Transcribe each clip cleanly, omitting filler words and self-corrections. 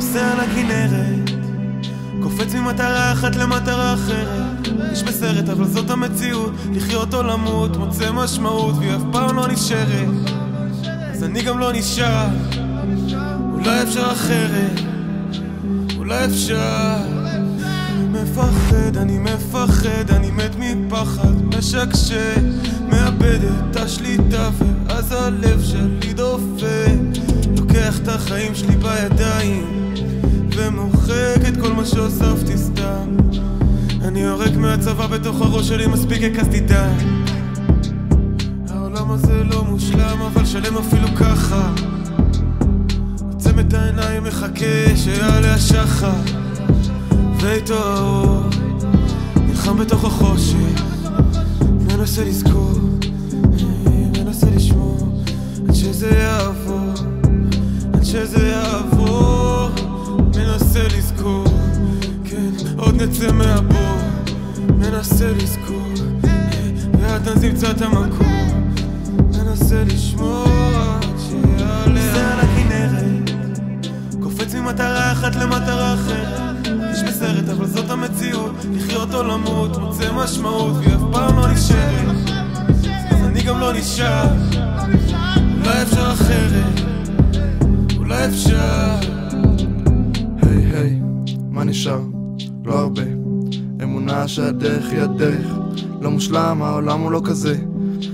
נוסע על הכנרת, קופץ ממטרה אחת למטרה אחרת. יש בסרט אבל זאת המציאות, לחיות או למות, מוצא משמעות והיא אף פעם לא נשארת. אז אני גם לא נשאר, אולי אפשר אחרת, אולי אפשר. אני מפחד, אני מת מפחד, משקשק, מאבד את השליטה, ואז הלב שלי דופק. לוקח את החיים שלי בידיים ומוחק את כל מה שהוספתי סתם. אני יורק מהצבא בתוך הראש שלי, מספיק הקסתי דם. העולם הזה לא מושלם אבל שלם אפילו ככה. עוצם את העיניים, מחכה שיעלה השחר, ואיתו האור נלחם בתוך החושך, מנסה לזכור, מנסה לשמור עד שזה יעבור, עד שזה יעבור. מנסה לזכור, כן, עוד נצא מהבור. מנסה לזכור, ועד אז נמצא את המקום. מנסה לשמור עד שיעלה. נוסע על הכנרת, קופץ ממטרה אחת למטרה אחרת. יש בסרט אבל זאת המציאות, לחיות או למות, מוצא משמעות והיא אף פעם לא נשארת. אז אני גם לא נשאר, אולי אפשר אחרת, אולי אפשר. היי, מה נשאר? לא הרבה. אמונה שהדרך היא הדרך, לא מושלם, העולם הוא לא כזה.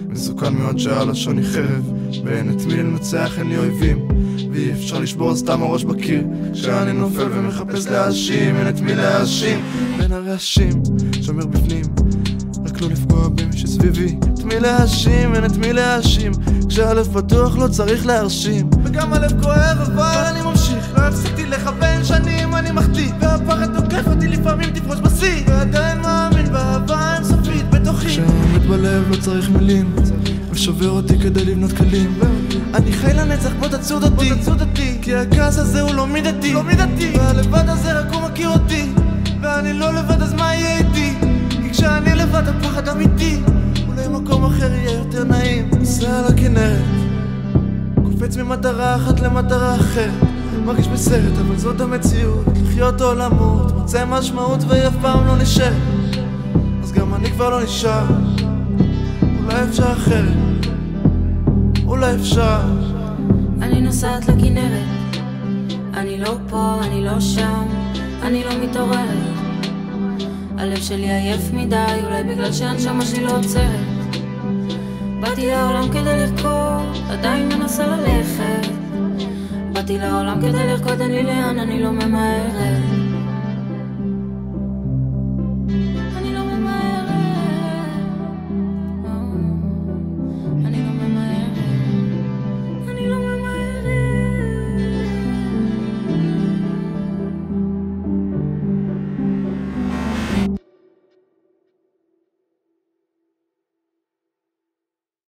מסוכן מאוד שהלשון היא חרב, ואין את מי לנצח, אין לי אויבים, ואי אפשר לשבור סתם הראש בקיר. כשאני נופל ומחפש להאשים, אין את מי להאשים. בין הרעשים, שומר בפנים, רק לא לפגוע במי שסביבי. את מי להאשים, אין את מי להאשים. כשהלב פתוח לא צריך להרשים, וגם הלב כואב אבל אני ממשיך. לא הפסקתי לכוון שנים, אני מחטיא, והפחד תוקף אותי לפעמים תפרוש בשיא, ועדיין מאמין באהבה אינסופית בתוכי. כשהאמת בלב לא צריך מילים, ושובר אותי כדי לבנות כלים. אני חי לנצח, בוא תצוד אותי, כי הכעס הזה הוא לא מידתי, והלבד הזה רק הוא מכיר אותי, ואני לא לבד אז מה יהיה איתי? כי כשאני לבד הפחד אמיתי, אולי מקום אחר יהיה יותר נעים. נוסע על הכנרת, קופץ ממטרה אחת למטרה אחרת. מרגיש בסרט אבל זאת המציאות, לחיות או למות, מוצא משמעות והיא אף פעם לא נשאר. אז גם אני כבר לא נשאר, אולי אפשר אחרת, אולי אפשר. אני נוסעת לכנרת, אני לא פה, אני לא שם, אני לא מתעוררת. הלב שלי עייף מדי, אולי בגלל שהנשמה שלי לא עוצרת. באתי לעולם כדי לרקוד, עדיין מנסה ללכת. באתי לעולם כדי לרקוד, אין לי לאן, אני לא ממהרת.